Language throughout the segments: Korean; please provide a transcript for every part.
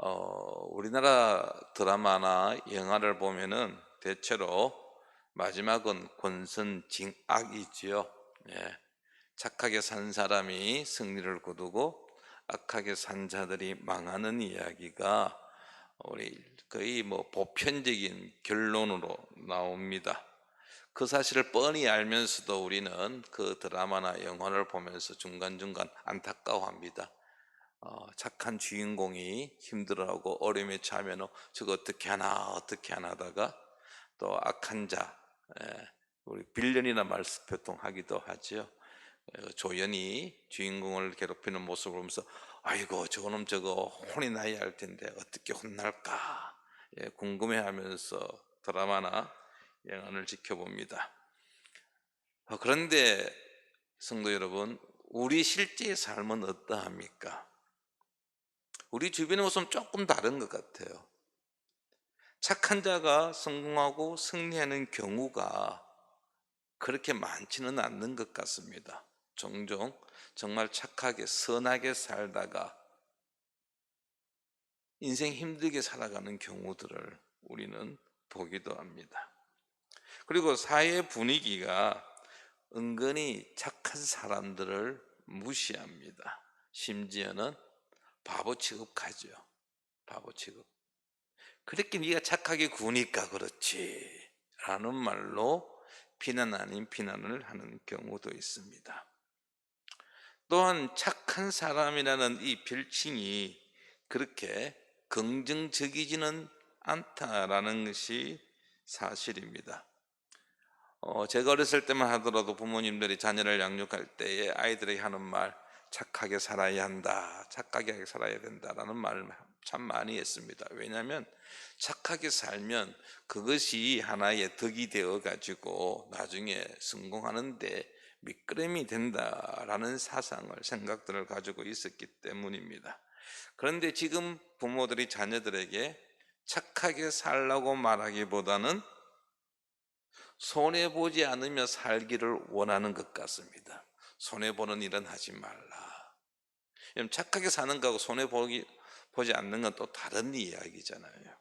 우리나라 드라마나 영화를 보면은 대체로 마지막은 권선징악이지요. 예, 착하게 산 사람이 승리를 거두고 악하게 산 자들이 망하는 이야기가 우리 거의 보편적인 결론으로 나옵니다. 그 사실을 뻔히 알면서도 우리는 그 드라마나 영화를 보면서 중간중간 안타까워합니다. 착한 주인공이 힘들어하고 어려움에 처하면 저거 어떻게 하나 하다가 또 악한 자, 우리 빌런이나 말씀표통하기도 하지요. 조연이 주인공을 괴롭히는 모습을 보면서 아이고 저놈 저거 혼이 나야 할 텐데 어떻게 혼날까, 궁금해하면서 드라마나 영화를 지켜봅니다. 그런데 성도 여러분, 우리 실제의 삶은 어떠합니까? 우리 주변의 모습은 조금 다른 것 같아요. 착한 자가 성공하고 승리하는 경우가 그렇게 많지는 않는 것 같습니다. 종종 정말 착하게 선하게 살다가 인생 힘들게 살아가는 경우들을 우리는 보기도 합니다. 그리고 사회 분위기가 은근히 착한 사람들을 무시합니다. 심지어는 바보 취급하죠. 바보 취급. 그렇게 네가 착하게 구니까 그렇지 라는 말로 비난 아닌 비난을 하는 경우도 있습니다. 또한 착한 사람이라는 이 별칭이 그렇게 긍정적이지는 않다라는 것이 사실입니다. 제가 어렸을 때만 하더라도 부모님들이 자녀를 양육할 때에 아이들에게 하는 말, 착하게 살아야 한다, 착하게 살아야 된다라는 말을 참 많이 했습니다. 왜냐하면 착하게 살면 그것이 하나의 덕이 되어 가지고 나중에 성공하는데 미끄럼이 된다라는 사상을, 생각들을 가지고 있었기 때문입니다. 그런데 지금 부모들이 자녀들에게 착하게 살라고 말하기보다는 손해보지 않으며 살기를 원하는 것 같습니다. 손해보는 일은 하지 말라. 착하게 사는 거하고 손해보지 않는 건 또 다른 이야기잖아요.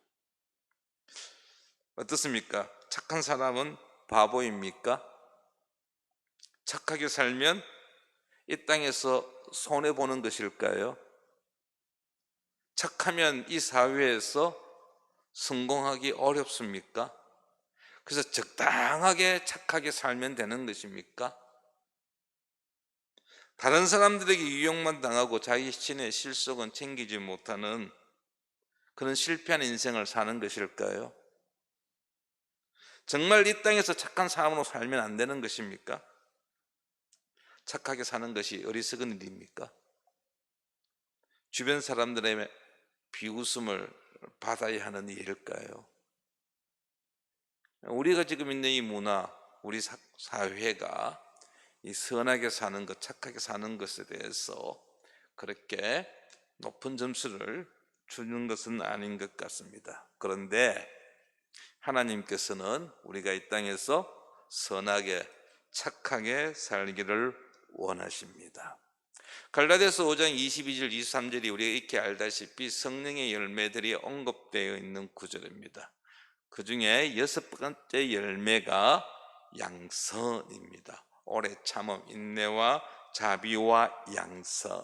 어떻습니까? 착한 사람은 바보입니까? 착하게 살면 이 땅에서 손해보는 것일까요? 착하면 이 사회에서 성공하기 어렵습니까? 그래서 적당하게 착하게 살면 되는 것입니까? 다른 사람들에게 유혹만 당하고 자기 신의 실속은 챙기지 못하는 그런 실패한 인생을 사는 것일까요? 정말 이 땅에서 착한 사람으로 살면 안 되는 것입니까? 착하게 사는 것이 어리석은 일입니까? 주변 사람들의 비웃음을 받아야 하는 일일까요? 우리가 지금 있는 이 문화, 우리 사회가 이 선하게 사는 것, 착하게 사는 것에 대해서 그렇게 높은 점수를 주는 것은 아닌 것 같습니다. 그런데 하나님께서는 우리가 이 땅에서 선하게 착하게 살기를 원하십니다. 갈라디아서 5장 22절 23절이 우리가 익히 알다시피 성령의 열매들이 언급되어 있는 구절입니다. 그 중에 6번째 열매가 양선입니다. 오래 참음, 인내와 자비와 양선.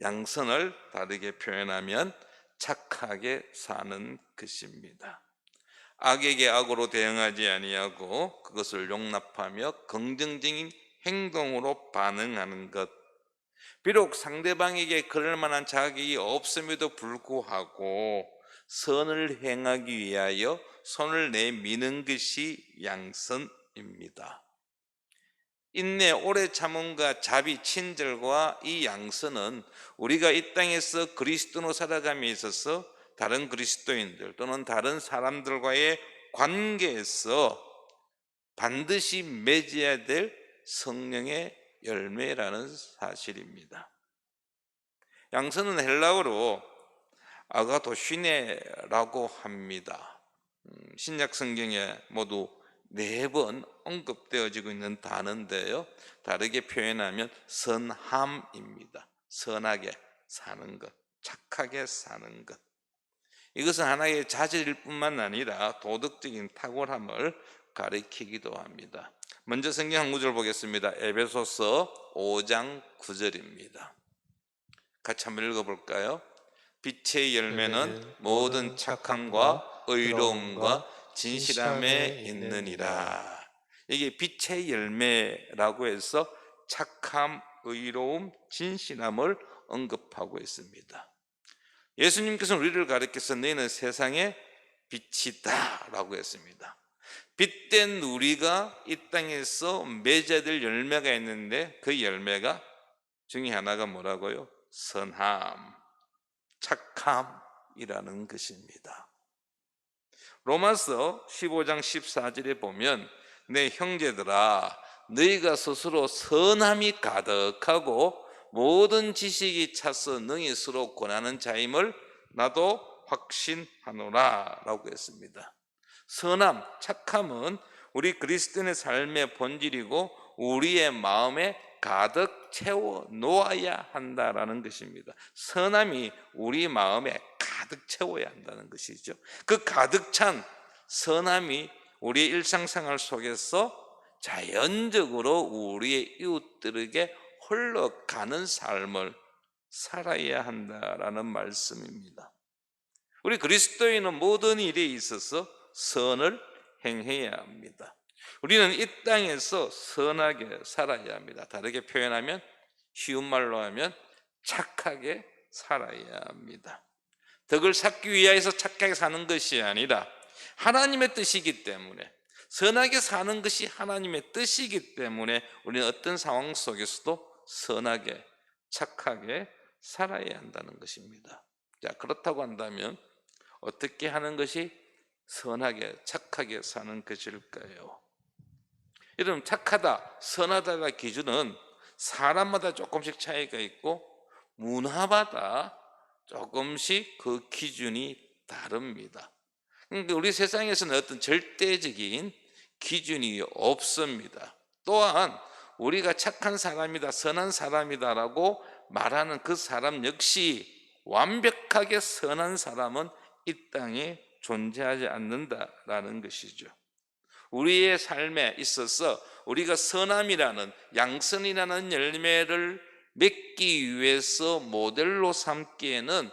양선을 다르게 표현하면 착하게 사는 것입니다. 악에게 악으로 대응하지 아니하고 그것을 용납하며 긍정적인 행동으로 반응하는 것. 비록 상대방에게 그럴 만한 자격이 없음에도 불구하고 선을 행하기 위하여 손을 내미는 것이 양선입니다. 인내, 오래 참음과 자비, 친절과 이 양선은 우리가 이 땅에서 그리스도로 살아감에 있어서 다른 그리스도인들 또는 다른 사람들과의 관계에서 반드시 맺어야 될 성령의 열매라는 사실입니다. 양선은 헬라어로 아가도시네라고 합니다. 신약 성경에 모두 4번 언급되어지고 있는 단어인데요, 다르게 표현하면 선함입니다. 선하게 사는 것, 착하게 사는 것. 이것은 하나의 자질일 뿐만 아니라 도덕적인 탁월함을 가리키기도 합니다. 먼저 성경 한 구절 보겠습니다. 에베소서 5장 9절입니다. 같이 한번 읽어볼까요? 빛의 열매는 모든 착함과 의로움과 진실함에 있느니라. 이게 빛의 열매라고 해서 착함, 의로움, 진실함을 언급하고 있습니다. 예수님께서는 우리를 가리켜서 너희는 세상의 빛이다 라고 했습니다. 빛된 우리가 이 땅에서 맺어야 될 열매가 있는데 그 열매가 중에 하나가 뭐라고요? 선함, 착함이라는 것입니다. 로마서 15장 14절에 보면 내 형제들아 너희가 스스로 선함이 가득하고 모든 지식이 차서 능히 서로 권하는 자임을 나도 확신하노라 라고 했습니다. 선함, 착함은 우리 그리스도인의 삶의 본질이고 우리의 마음에 가득 채워 놓아야 한다라는 것입니다. 선함이 우리 마음에 가득 채워야 한다는 것이죠. 그 가득 찬 선함이 우리의 일상생활 속에서 자연적으로 우리의 이웃들에게 흘러가는 삶을 살아야 한다라는 말씀입니다. 우리 그리스도인은 모든 일에 있어서 선을 행해야 합니다. 우리는 이 땅에서 선하게 살아야 합니다. 다르게 표현하면, 쉬운 말로 하면 착하게 살아야 합니다. 덕을 쌓기 위하여서 착하게 사는 것이 아니라 하나님의 뜻이기 때문에, 선하게 사는 것이 하나님의 뜻이기 때문에 우리는 어떤 상황 속에서도 선하게 착하게 살아야 한다는 것입니다. 자, 그렇다고 한다면 어떻게 하는 것이 선하게 착하게 사는 것일까요? 여러분, 착하다, 선하다의 기준은 사람마다 조금씩 차이가 있고 문화마다 조금씩 그 기준이 다릅니다. 그러니까 우리 세상에서는 어떤 절대적인 기준이 없습니다. 또한 우리가 착한 사람이다, 선한 사람이다라고 말하는 그 사람 역시 완벽하게 선한 사람은 이 땅에 존재하지 않는다라는 것이죠. 우리의 삶에 있어서 우리가 선함이라는, 양선이라는 열매를 맺기 위해서 모델로 삼기에는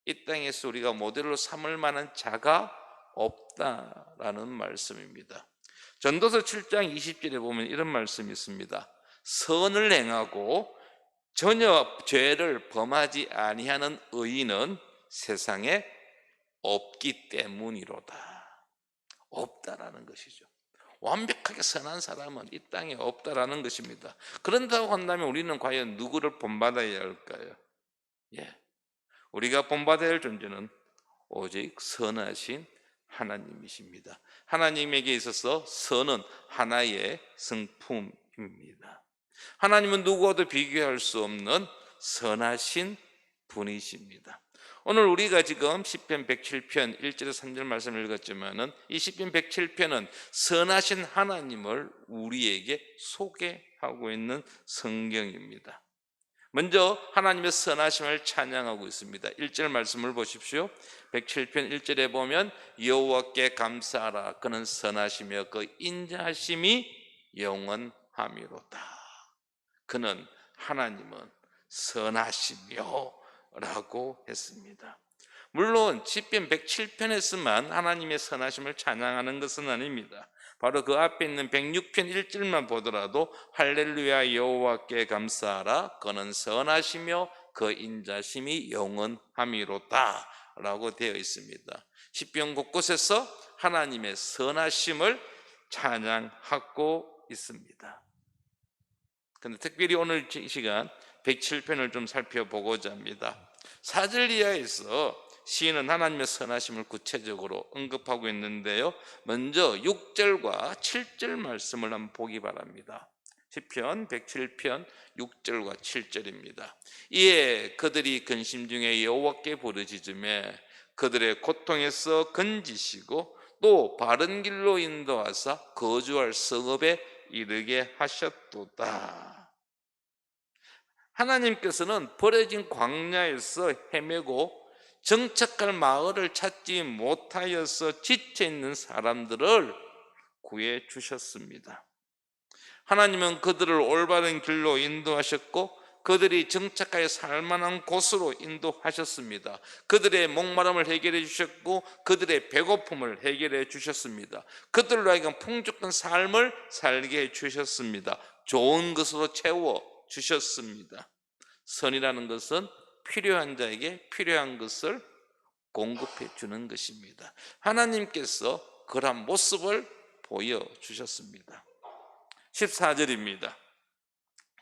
이 땅에서 우리가 모델로 삼을 만한 자가 없다라는 말씀입니다. 전도서 7장 20절에 보면 이런 말씀이 있습니다. 선을 행하고 전혀 죄를 범하지 아니하는 의인은 세상에 없기 때문이로다. 없다라는 것이죠. 완벽하게 선한 사람은 이 땅에 없다라는 것입니다. 그런다고 한다면 우리는 과연 누구를 본받아야 할까요? 우리가 본받아야 할 존재는 오직 선하신 하나님이십니다. 하나님에게 있어서 선은 하나의 성품입니다. 하나님은 누구와도 비교할 수 없는 선하신 분이십니다. 오늘 우리가 지금 시편 107편 1절에서 3절 말씀을 읽었지만은 이 시편 107편은 선하신 하나님을 우리에게 소개하고 있는 성경입니다. 먼저 하나님의 선하심을 찬양하고 있습니다. 1절 말씀을 보십시오. 107편 1절에 보면 여호와께 감사하라 그는 선하시며 그 인자하심이 영원하미로다. 그는, 하나님은 선하시며 라고 했습니다. 물론 시편 107편에서만 하나님의 선하심을 찬양하는 것은 아닙니다. 바로 그 앞에 있는 106편 1절만 보더라도 할렐루야 여호와께 감사하라 그는 선하시며 그 인자심이 영원함이로다 라고 되어 있습니다. 시편 곳곳에서 하나님의 선하심을 찬양하고 있습니다. 그런데 특별히 오늘 이 시간 107편을 좀 살펴보고자 합니다. 4절 이하에서 시인은 하나님의 선하심을 구체적으로 언급하고 있는데요, 먼저 6절과 7절 말씀을 한번 보기 바랍니다. 시편 107편 6절과 7절입니다. 이에 그들이 근심 중에 여호와께 부르짖으매 그들의 고통에서 건지시고 또 바른 길로 인도하사 거주할 성읍에 이르게 하셨도다. 하나님께서는 버려진 광야에서 헤매고 정착할 마을을 찾지 못하여서 지쳐 있는 사람들을 구해 주셨습니다. 하나님은 그들을 올바른 길로 인도하셨고 그들이 정착하여 살만한 곳으로 인도하셨습니다. 그들의 목마름을 해결해 주셨고 그들의 배고픔을 해결해 주셨습니다. 그들로 하여금 풍족한 삶을 살게 해 주셨습니다. 좋은 것으로 채워 주셨습니다. 선이라는 것은 필요한 자에게 필요한 것을 공급해 주는 것입니다. 하나님께서 그러한 모습을 보여주셨습니다. 14절입니다.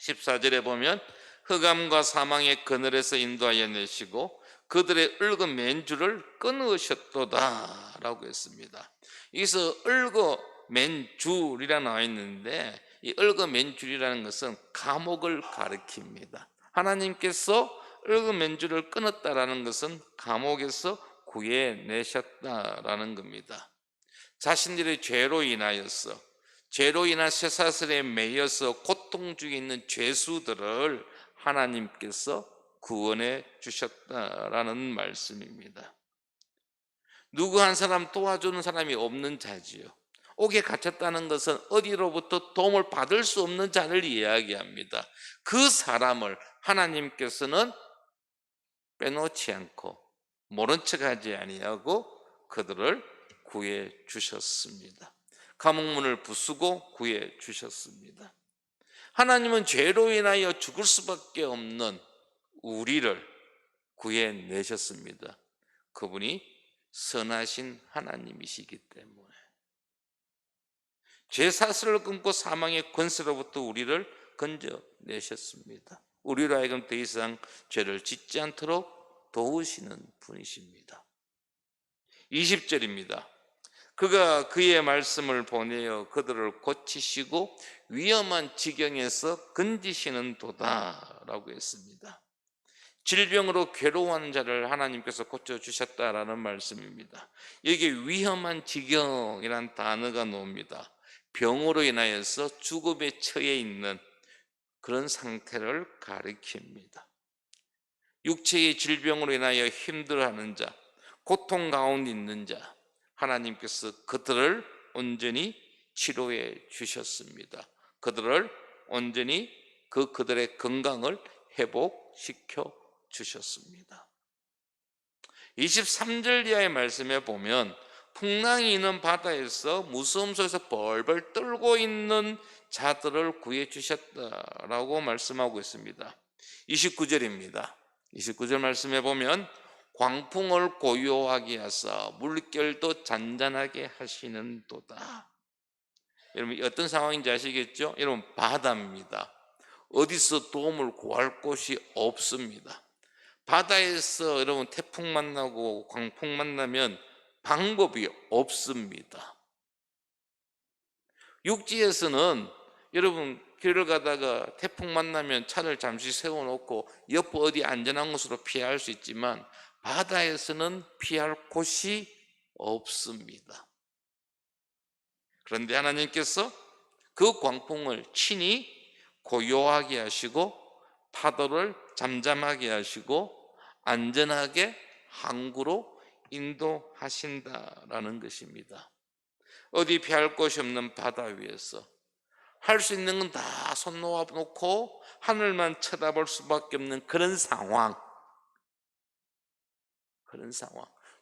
14절에 보면 흑암과 사망의 그늘에서 인도하여 내시고 그들의 얽은 맨줄을 끊으셨도다 라고 했습니다. 여기서 얽어 맨줄이라 나와 있는데 이 얽어 맨줄이라는 것은 감옥을 가리킵니다. 하나님께서 얽은 맨줄을 끊었다라는 것은 감옥에서 구해내셨다라는 겁니다. 자신들의 죄로 인한 쇠사슬에 매여서 고통 중에 있는 죄수들을 하나님께서 구원해 주셨다라는 말씀입니다. 누구 한 사람 도와주는 사람이 없는 자지요. 옥에 갇혔다는 것은 어디로부터 도움을 받을 수 없는 자를 이야기합니다. 그 사람을 하나님께서는 빼놓지 않고 모른 척하지 아니하고 그들을 구해 주셨습니다. 감옥문을 부수고 구해 주셨습니다. 하나님은 죄로 인하여 죽을 수밖에 없는 우리를 구해내셨습니다. 그분이 선하신 하나님이시기 때문에 죄 사슬을 끊고 사망의 권세로부터 우리를 건져내셨습니다. 우리로 하여금 더 이상 죄를 짓지 않도록 도우시는 분이십니다. 20절입니다. 그가 그의 말씀을 보내어 그들을 고치시고 위험한 지경에서 건지시는 도다라고 했습니다. 질병으로 괴로워하는 자를 하나님께서 고쳐주셨다라는 말씀입니다. 여기에 위험한 지경이란 단어가 나옵니다. 병으로 인하여서 죽음에 처해 있는 그런 상태를 가리킵니다. 육체의 질병으로 인하여 힘들어하는 자, 고통 가운데 있는 자, 하나님께서 그들을 온전히 치료해 주셨습니다. 그들을 온전히 그들의 건강을 회복시켜 주셨습니다. 23절 이하의 말씀에 보면 풍랑이 있는 바다에서 무서움 속에서 벌벌 떨고 있는 자들을 구해 주셨다라고 말씀하고 있습니다. 29절입니다. 29절 말씀에 보면 광풍을 고요하게 하사 물결도 잔잔하게 하시는 도다. 여러분 어떤 상황인지 아시겠죠? 여러분 바다입니다. 어디서 도움을 구할 곳이 없습니다. 바다에서 여러분 태풍 만나고 광풍 만나면 방법이 없습니다. 육지에서는 여러분 길을 가다가 태풍 만나면 차를 잠시 세워놓고 옆 어디 안전한 곳으로 피할 수 있지만 바다에서는 피할 곳이 없습니다. 그런데 하나님께서 그 광풍을 친히 고요하게 하시고 파도를 잠잠하게 하시고 안전하게 항구로 인도하신다라는 것입니다. 어디 피할 곳이 없는 바다 위에서 할 수 있는 건 다 손 놓아 놓고 하늘만 쳐다볼 수밖에 없는 그런 상황.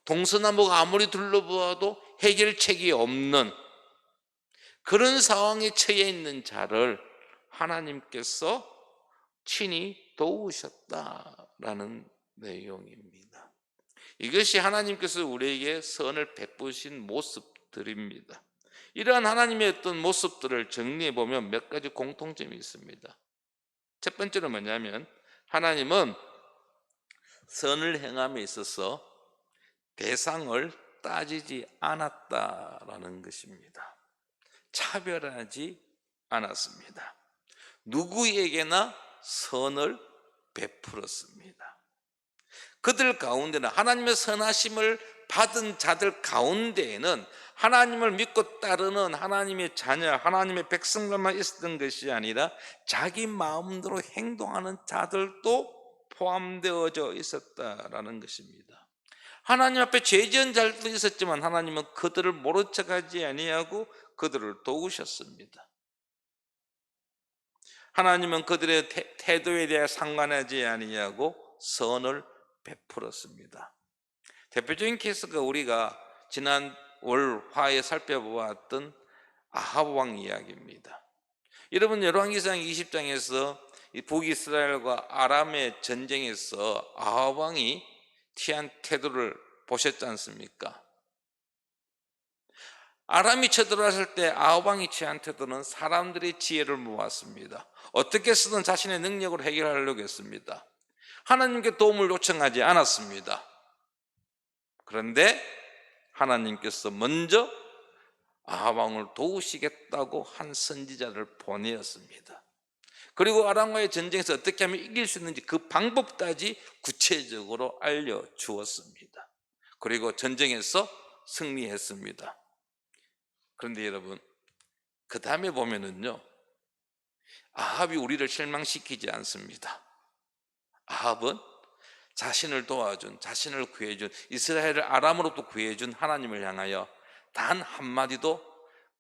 동서남북 아무리 둘러보아도 해결책이 없는 그런 상황에 처해 있는 자를 하나님께서 친히 도우셨다라는 내용입니다. 이것이 하나님께서 우리에게 선을 베푸신 모습들입니다. 이러한 하나님의 어떤 모습들을 정리해 보면 몇 가지 공통점이 있습니다. 첫 번째로 뭐냐면 하나님은 선을 행함에 있어서 대상을 따지지 않았다라는 것입니다. 차별하지 않았습니다. 누구에게나 선을 베풀었습니다. 그들 가운데는 하나님의 선하심을 받은 자들 가운데에는 하나님을 믿고 따르는 하나님의 자녀, 하나님의 백성들만 있었던 것이 아니라 자기 마음대로 행동하는 자들도 포함되어져 있었다라는 것입니다. 하나님 앞에 죄 지은 자들도 있었지만 하나님은 그들을 모른 척하지 아니하고 그들을 도우셨습니다. 하나님은 그들의 태도에 대해 상관하지 아니하고 선을 베풀었습니다. 대표적인 케이스가 우리가 지난 월 화에 살펴보았던 아합 왕 이야기입니다. 여러분, 열왕기상 20장에서 북이스라엘과 아람의 전쟁에서 아합 왕이 취한 태도를 보셨지 않습니까? 아람이 쳐들어왔을 때 아합 왕이 취한 태도는 사람들의 지혜를 모았습니다. 어떻게 쓰든 자신의 능력으로 해결하려고 했습니다. 하나님께 도움을 요청하지 않았습니다. 그런데 하나님께서 먼저 아합 왕을 도우시겠다고 한 선지자를 보내었습니다. 그리고 아람과의 전쟁에서 어떻게 하면 이길 수 있는지 그 방법까지 구체적으로 알려주었습니다. 그리고 전쟁에서 승리했습니다. 그런데 여러분, 그 다음에 보면은요, 아합이 우리를 실망시키지 않습니다. 아합은 자신을 도와준, 자신을 구해준, 이스라엘을 아람으로부터 구해준 하나님을 향하여 단 한마디도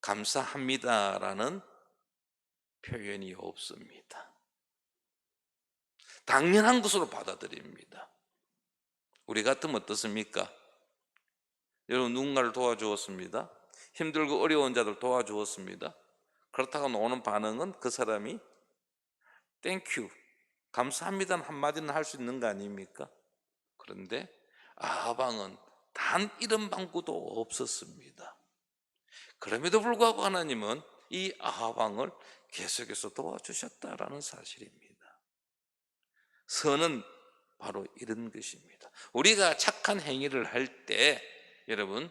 감사합니다라는 표현이 없습니다. 당연한 것으로 받아들입니다. 우리 같으면 어떻습니까? 여러분, 누군가를 도와주었습니다. 힘들고 어려운 자들 도와주었습니다. 그렇다고 나오는 반응은 그 사람이 땡큐, 감사합니다는 한마디는 할 수 있는 거 아닙니까? 그런데 아합 왕은 단 이런 방구도 없었습니다. 그럼에도 불구하고 하나님은 이 아합 왕을 계속해서 도와주셨다라는 사실입니다. 선은 바로 이런 것입니다. 우리가 착한 행위를 할 때 여러분,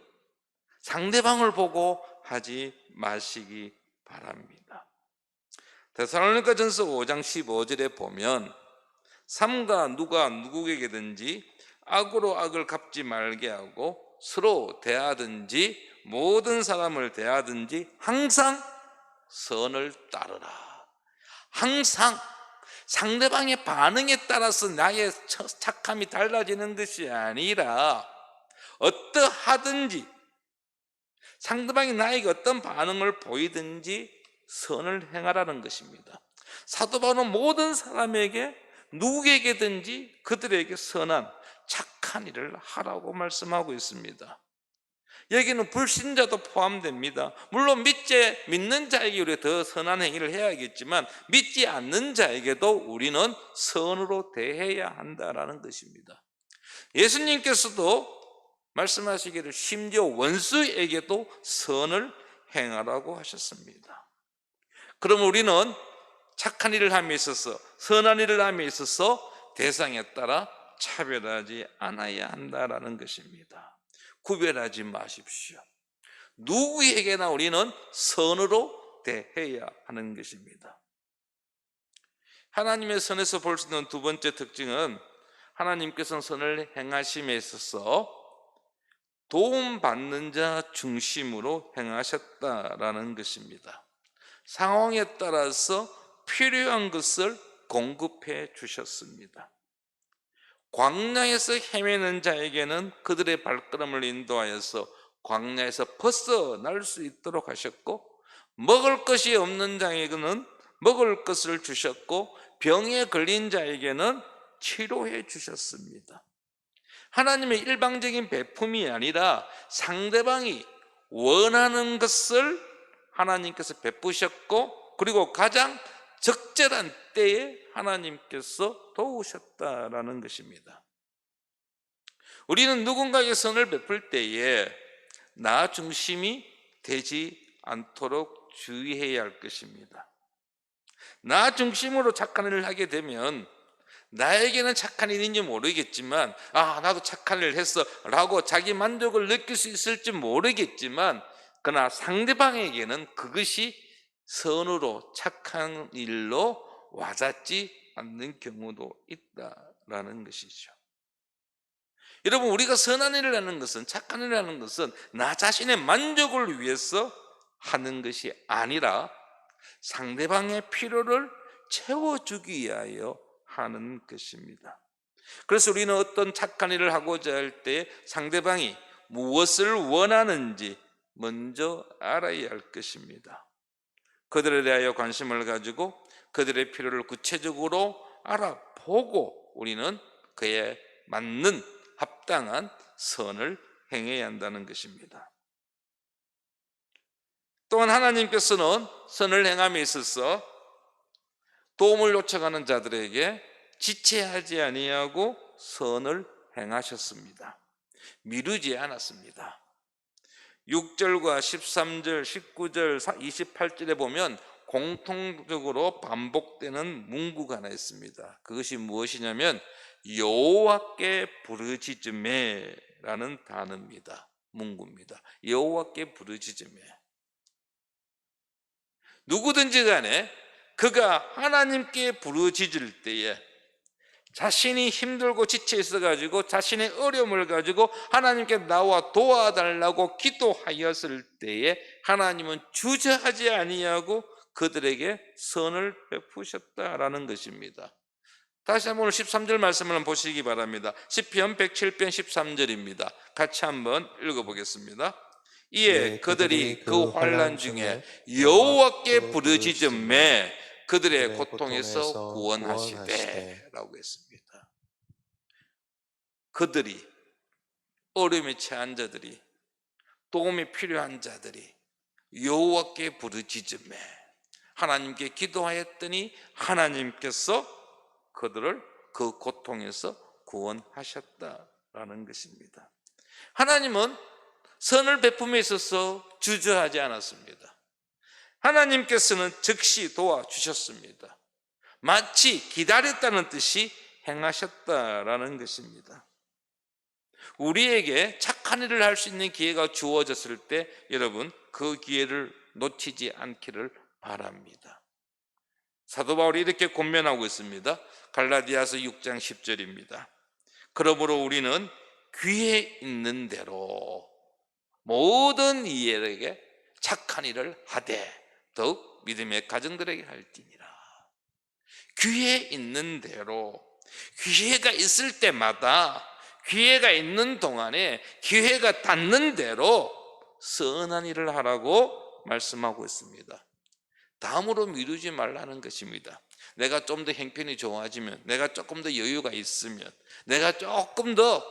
상대방을 보고 하지 마시기 바랍니다. 데살로니가전서 5장 15절에 보면 삼가 누가 누구에게든지 악으로 악을 갚지 말게 하고 서로 대하든지 모든 사람을 대하든지 항상 선을 따르라. 항상 상대방의 반응에 따라서 나의 착함이 달라지는 것이 아니라 어떠하든지 상대방이 나에게 어떤 반응을 보이든지 선을 행하라는 것입니다. 사도 바울은 모든 사람에게 누구에게든지 그들에게 선한 착한 일을 하라고 말씀하고 있습니다. 여기는 불신자도 포함됩니다. 물론 믿는 자에게 우리가 더 선한 행위를 해야겠지만 믿지 않는 자에게도 우리는 선으로 대해야 한다는 것입니다. 예수님께서도 말씀하시기를 심지어 원수에게도 선을 행하라고 하셨습니다. 그럼 우리는 착한 일을 함에 있어서, 선한 일을 함에 있어서 대상에 따라 차별하지 않아야 한다는 것입니다. 구별하지 마십시오. 누구에게나 우리는 선으로 대해야 하는 것입니다. 하나님의 선에서 볼 수 있는 두 번째 특징은 하나님께서는 선을 행하심에 있어서 도움받는 자 중심으로 행하셨다라는 것입니다. 상황에 따라서 필요한 것을 공급해 주셨습니다. 광야에서 헤매는 자에게는 그들의 발걸음을 인도하여서 광야에서 벗어날 수 있도록 하셨고, 먹을 것이 없는 자에게는 먹을 것을 주셨고, 병에 걸린 자에게는 치료해 주셨습니다. 하나님의 일방적인 베품이 아니라 상대방이 원하는 것을 하나님께서 베푸셨고, 그리고 가장 적절한 때에 하나님께서 도우셨다라는 것입니다. 우리는 누군가에게 선을 베풀 때에 나 중심이 되지 않도록 주의해야 할 것입니다. 나 중심으로 착한 일을 하게 되면 나에게는 착한 일인지 모르겠지만 나도 착한 일을 했어 라고 자기 만족을 느낄 수 있을지 모르겠지만, 그러나 상대방에게는 그것이 선으로 착한 일로 와닿지 않는 경우도 있다라는 것이죠. 여러분, 우리가 선한 일을 하는 것은, 착한 일을 하는 것은 나 자신의 만족을 위해서 하는 것이 아니라 상대방의 필요를 채워주기 위하여 하는 것입니다. 그래서 우리는 어떤 착한 일을 하고자 할 때 상대방이 무엇을 원하는지 먼저 알아야 할 것입니다. 그들에 대하여 관심을 가지고 그들의 필요를 구체적으로 알아보고 우리는 그에 맞는 합당한 선을 행해야 한다는 것입니다. 또한 하나님께서는 선을 행함에 있어서 도움을 요청하는 자들에게 지체하지 아니하고 선을 행하셨습니다. 미루지 않았습니다. 6절과 13절, 19절, 28절에 보면 공통적으로 반복되는 문구가 하나 있습니다. 그것이 무엇이냐면 여호와께 부르짖음에라는 단어입니다. 문구입니다. 여호와께 부르짖음에. 누구든지 간에 그가 하나님께 부르짖을 때에 자신이 힘들고 지쳐 있어가지고 자신의 어려움을 가지고 하나님께 나와 도와달라고 기도하였을 때에 하나님은 주저하지 아니하고 그들에게 선을 베푸셨다라는 것입니다. 다시 한번 13절 말씀을 한번 보시기 바랍니다. 시편 107편 13절입니다. 같이 한번 읽어보겠습니다. 이에 그들이 그 환난 중에 여호와께 부르짖음에 그들의 고통에서 구원하시되 라고 했습니다. 그들이, 어려움에 처한 자들이, 도움이 필요한 자들이 여호와께 부르짖음에 하나님께 기도하였더니 하나님께서 그들을 그 고통에서 구원하셨다라는 것입니다. 하나님은 선을 베품에 있어서 주저하지 않았습니다. 하나님께서는 즉시 도와주셨습니다. 마치 기다렸다는 뜻이 행하셨다라는 것입니다. 우리에게 착한 일을 할 수 있는 기회가 주어졌을 때 여러분 그 기회를 놓치지 않기를 바랍니다. 사도 바울이 이렇게 권면하고 있습니다. 갈라디아서 6장 10절입니다. 그러므로 우리는 귀에 있는 대로 모든 이에게 착한 일을 하되 더욱 믿음의 가정들에게 할지니라. 기회 있는 대로, 기회가 있을 때마다, 기회가 있는 동안에 기회가 닿는 대로 선한 일을 하라고 말씀하고 있습니다. 다음으로 미루지 말라는 것입니다. 내가 좀 더 형편이 좋아지면, 내가 조금 더 여유가 있으면, 내가 조금 더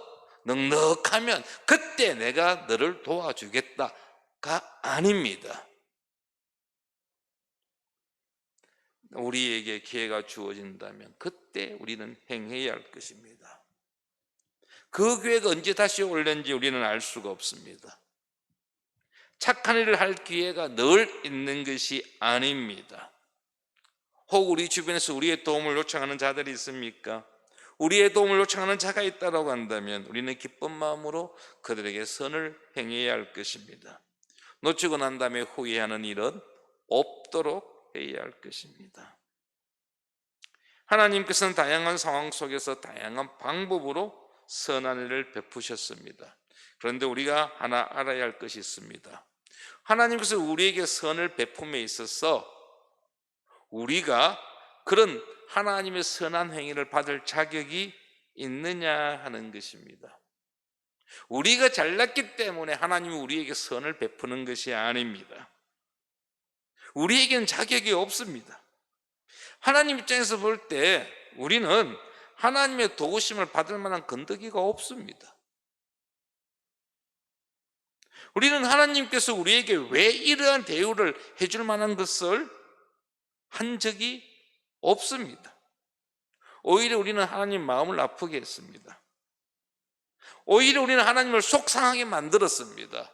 넉넉하면 그때 내가 너를 도와주겠다가 아닙니다. 우리에게 기회가 주어진다면 그때 우리는 행해야 할 것입니다. 그 기회가 언제 다시 올는지 우리는 알 수가 없습니다. 착한 일을 할 기회가 늘 있는 것이 아닙니다. 혹 우리 주변에서 우리의 도움을 요청하는 자들이 있습니까? 우리의 도움을 요청하는 자가 있다고 한다면 우리는 기쁜 마음으로 그들에게 선을 행해야 할 것입니다. 놓치고 난 다음에 후회하는 일은 없도록 해야 할 것입니다. 하나님께서는 다양한 상황 속에서 다양한 방법으로 선한 일을 베푸셨습니다. 그런데 우리가 하나 알아야 할 것이 있습니다. 하나님께서 우리에게 선을 베품에 있어서 우리가 그런 하나님의 선한 행위를 받을 자격이 있느냐 하는 것입니다. 우리가 잘났기 때문에 하나님이 우리에게 선을 베푸는 것이 아닙니다. 우리에게는 자격이 없습니다. 하나님 입장에서 볼 때 우리는 하나님의 도우심을 받을 만한 건더기가 없습니다. 우리는 하나님께서 우리에게 왜 이러한 대우를 해줄 만한 것을 한 적이 없습니다. 오히려 우리는 하나님 마음을 아프게 했습니다. 오히려 우리는 하나님을 속상하게 만들었습니다.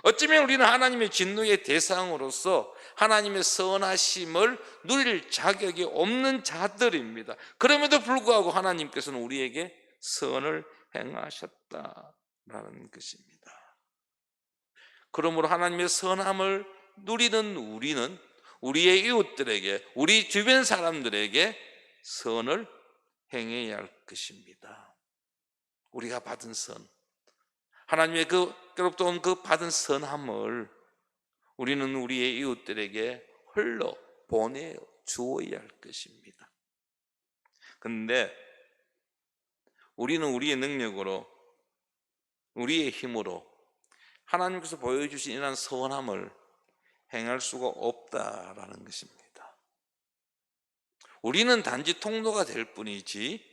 어쩌면 우리는 하나님의 진노의 대상으로서 하나님의 선하심을 누릴 자격이 없는 자들입니다. 그럼에도 불구하고 하나님께서는 우리에게 선을 행하셨다라는 것입니다. 그러므로 하나님의 선함을 누리는 우리는 우리의 이웃들에게, 우리 주변 사람들에게 선을 행해야 할 것입니다. 우리가 받은 선, 하나님의 그로부터 온 그 받은 선함을 우리는 우리의 이웃들에게 흘러 보내 주어야 할 것입니다. 그런데 우리는 우리의 능력으로, 우리의 힘으로 하나님께서 보여주신 이러한 선함을 행할 수가 없다라는 것입니다. 우리는 단지 통로가 될 뿐이지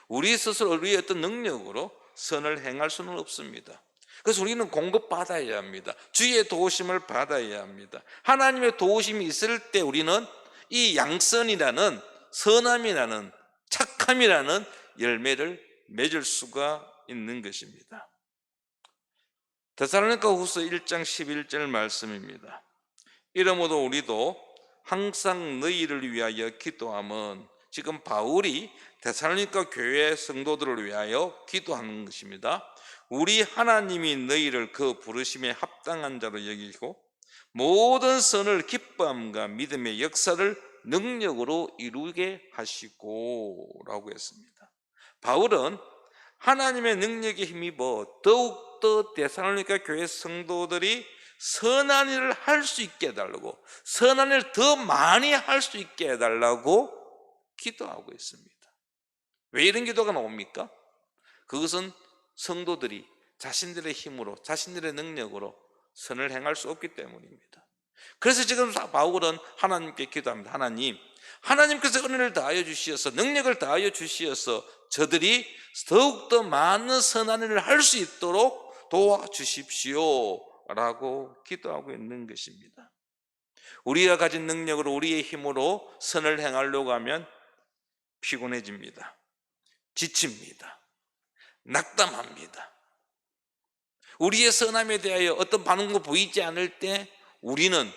우리 스스로 우리의 어떤 능력으로 선을 행할 수는 없습니다. 그래서 우리는 공급받아야 합니다. 주의 도우심을 받아야 합니다. 하나님의 도우심이 있을 때 우리는 이 양선이라는, 선함이라는, 착함이라는 열매를 맺을 수가 있는 것입니다. 데살로니가후서 1장 11절 말씀입니다. 이러므로 우리도 항상 너희를 위하여 기도함은, 지금 바울이 데살로니가 교회 성도들을 위하여 기도하는 것입니다. 우리 하나님이 너희를 그 부르심에 합당한 자로 여기고 모든 선을 기뻐함과 믿음의 역사를 능력으로 이루게 하시고 라고 했습니다. 바울은 하나님의 능력에 힘입어 더욱더 데살로니가 교회 성도들이 선한 일을 할 수 있게 해달라고, 선한 일을 더 많이 할 수 있게 해달라고 기도하고 있습니다. 왜 이런 기도가 나옵니까? 그것은 성도들이 자신들의 힘으로, 자신들의 능력으로 선을 행할 수 없기 때문입니다. 그래서 지금 바울은 하나님께 기도합니다. 하나님께서 은혜를 다하여 주시어서, 능력을 다하여 주시어서 저들이 더욱더 많은 선한 일을 할 수 있도록 도와주십시오 라고 기도하고 있는 것입니다. 우리가 가진 능력으로, 우리의 힘으로 선을 행하려고 하면 피곤해집니다. 지칩니다. 낙담합니다. 우리의 선함에 대하여 어떤 반응도 보이지 않을 때 우리는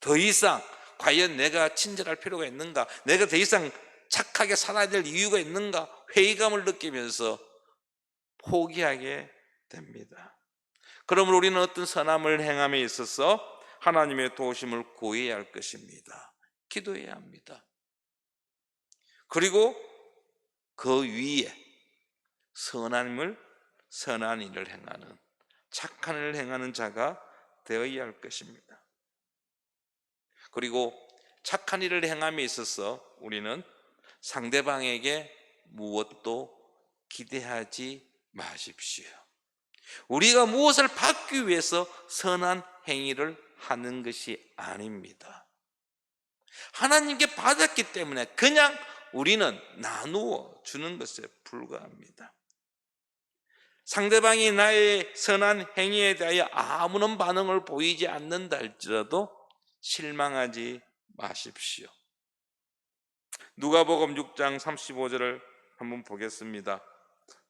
더 이상 과연 내가 친절할 필요가 있는가, 내가 더 이상 착하게 살아야 될 이유가 있는가, 회의감을 느끼면서 포기하게 됩니다. 그러므로 우리는 어떤 선함을 행함에 있어서 하나님의 도우심을 구해야 할 것입니다. 기도해야 합니다. 그리고 그 위에 선한 일을 행하는, 착한 일을 행하는 자가 되어야 할 것입니다. 그리고 착한 일을 행함에 있어서 우리는 상대방에게 무엇도 기대하지 마십시오. 우리가 무엇을 받기 위해서 선한 행위를 하는 것이 아닙니다. 하나님께 받았기 때문에 그냥 우리는 나누어 주는 것에 불과합니다. 상대방이 나의 선한 행위에 대하여 아무런 반응을 보이지 않는다 할지라도 실망하지 마십시오. 누가복음 6장 35절을 한번 보겠습니다.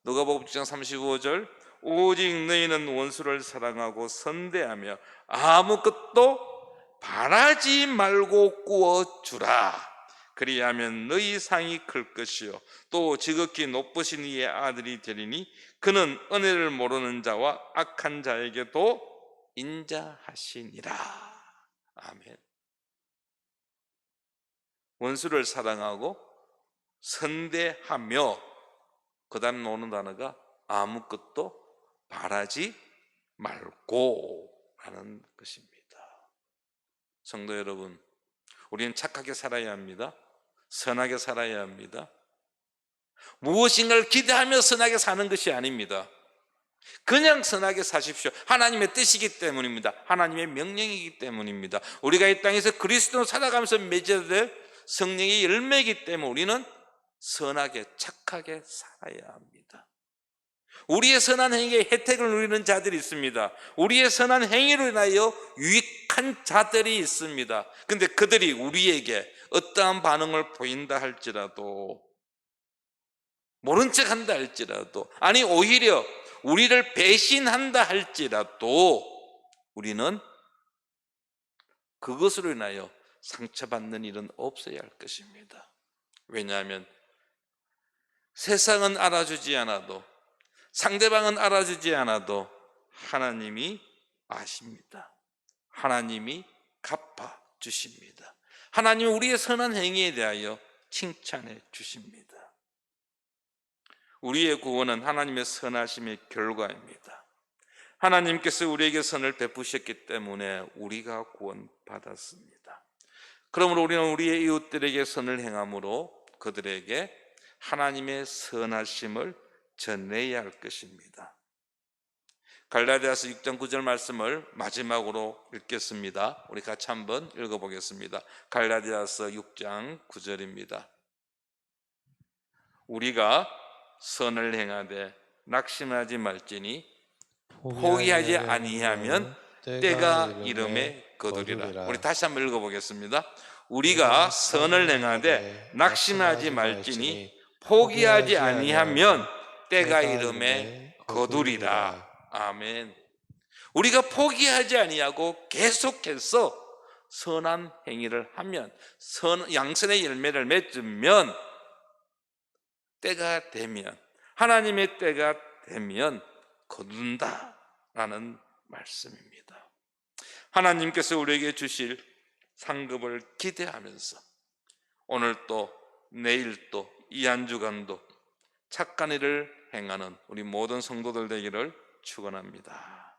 누가복음 6장 35절, 오직 너희는 원수를 사랑하고 선대하며 아무것도 바라지 말고 구워주라. 그리하면 너희 상이 클 것이요 또 지극히 높으신 이의 아들이 되리니 그는 은혜를 모르는 자와 악한 자에게도 인자하시니라. 아멘. 원수를 사랑하고 선대하며, 그 다음 나오는 단어가 아무것도 바라지 말고 하는 것입니다. 성도 여러분, 우리는 착하게 살아야 합니다. 선하게 살아야 합니다. 무엇인가를 기대하며 선하게 사는 것이 아닙니다. 그냥 선하게 사십시오. 하나님의 뜻이기 때문입니다. 하나님의 명령이기 때문입니다. 우리가 이 땅에서 그리스도로 살아가면서 맺어야 될 성령의 열매이기 때문에 우리는 선하게, 착하게 살아야 합니다. 우리의 선한 행위에 혜택을 누리는 자들이 있습니다. 우리의 선한 행위로 인하여 유익한 자들이 있습니다. 그런데 그들이 우리에게 어떠한 반응을 보인다 할지라도, 모른 척 한다 할지라도, 아니 오히려 우리를 배신한다 할지라도 우리는 그것으로 인하여 상처받는 일은 없어야 할 것입니다. 왜냐하면 세상은 알아주지 않아도, 상대방은 알아주지 않아도 하나님이 아십니다. 하나님이 갚아주십니다. 하나님은 우리의 선한 행위에 대하여 칭찬해 주십니다. 우리의 구원은 하나님의 선하심의 결과입니다. 하나님께서 우리에게 선을 베푸셨기 때문에 우리가 구원받았습니다. 그러므로 우리는 우리의 이웃들에게 선을 행함으로 그들에게 하나님의 선하심을 전해야 할 것입니다. 갈라디아서 6장 9절 말씀을 마지막으로 읽겠습니다. 우리 같이 한번 읽어보겠습니다. 갈라디아서 6장 9절입니다. 우리가 선을 행하되 낙심하지 말지니 포기하지 아니하면 때가 이름에 거두리라. 우리 다시 한번 읽어보겠습니다. 우리가 선을 행하되 낙심하지 말지니 포기하지 아니하면 때가 이름에 거두리라. 아멘. 우리가 포기하지 아니하고 계속해서 선한 행위를 하면, 양선의 열매를 맺으면, 때가 되면, 하나님의 때가 되면 거둔다라는 말씀입니다. 하나님께서 우리에게 주실 상급을 기대하면서 오늘 또 내일 또 이 한 주간도 착한 일을 행하는 우리 모든 성도들 되기를 축원합니다.